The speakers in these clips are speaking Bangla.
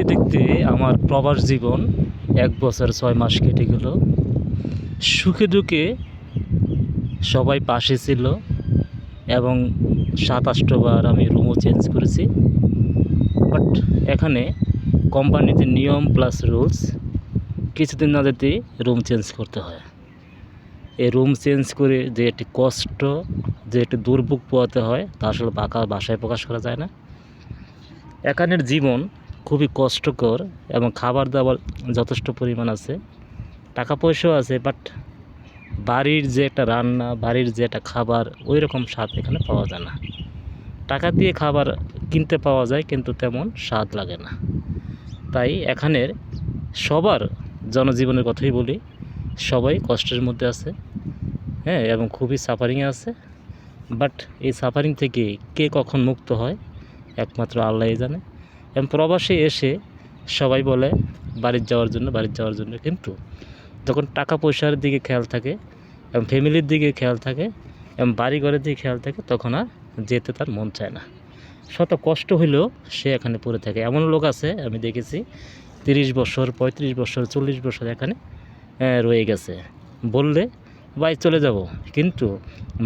দেখতে দেখতে আমার প্রবাস জীবন 1 বছর 6 মাস কেটে গেল। সুখে দুঃখে সবাই পাশে ছিল এবং 27 বার আমি রুমও চেঞ্জ করেছি। বাট এখানে কোম্পানিতে নিয়ম প্লাস রুলস, কিছুদিন না যেতেই রুম চেঞ্জ করতে হয়। এই রুম চেঞ্জ করে যে একটি কষ্ট, যে একটি দুর্ভোগ পোহাতে হয়, তা আসলে ভাষায় প্রকাশ করা যায় না। এখানের জীবন খুবই কষ্টকর এবং খাবার দাবার যথেষ্ট পরিমাণ আছে, টাকা পয়সাও আছে, বাট বাড়ির যে একটা রান্না, বাড়ির যে একটা খাবার, ওই রকম স্বাদ এখানে পাওয়া যায় না। টাকা দিয়ে খাবার কিনতে পাওয়া যায়, কিন্তু তেমন স্বাদ লাগে না। তাই এখানের সবার জনজীবনের কথাই বলি, সবাই কষ্টের মধ্যে আছে, হ্যাঁ, এবং খুবই সাফারিংয়ে আছে। বাট এই সাফারিং থেকে কে কখন মুক্ত হয় একমাত্র আল্লাহই জানে। এবং প্রবাসে এসে সবাই বলে বাড়ির যাওয়ার জন্য, কিন্তু যখন টাকা পয়সার দিকে খেয়াল থাকে এবং ফ্যামিলির দিকে খেয়াল থাকে এবং বাড়ি ঘরের দিকে খেয়াল থাকে, তখন আর যেতে তার মন চায় না। শত কষ্ট হইলেও সে এখানে পড়ে থাকে। এমন লোক আছে আমি দেখেছি 30 বছর, 35 বছর, 40 বছর এখানে রয়ে গেছে। বললে ভাই চলে যাব, কিন্তু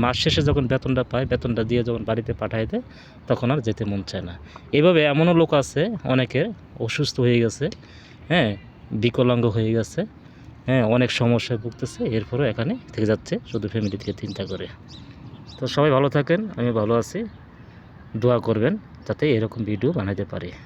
মাস শেষে যখন বেতনটা পায়, বেতনটা দিয়ে যখন বাড়িতে পাঠায় দেয়, তখন আর যেতে মন চায় না। এভাবে এমনও লোক আছে, অনেকের অসুস্থ হয়ে গেছে, হ্যাঁ, বিকলাঙ্গ হয়ে গেছে, হ্যাঁ, অনেক সমস্যায় ভুগতেছে, এরপরও এখানে থেকে যাচ্ছে শুধু ফ্যামিলি থেকে চিন্তা করে। তো সবাই ভালো থাকেন, আমি ভালো আছি, দোয়া করবেন যাতে এরকম ভিডিও বানাতে পারি।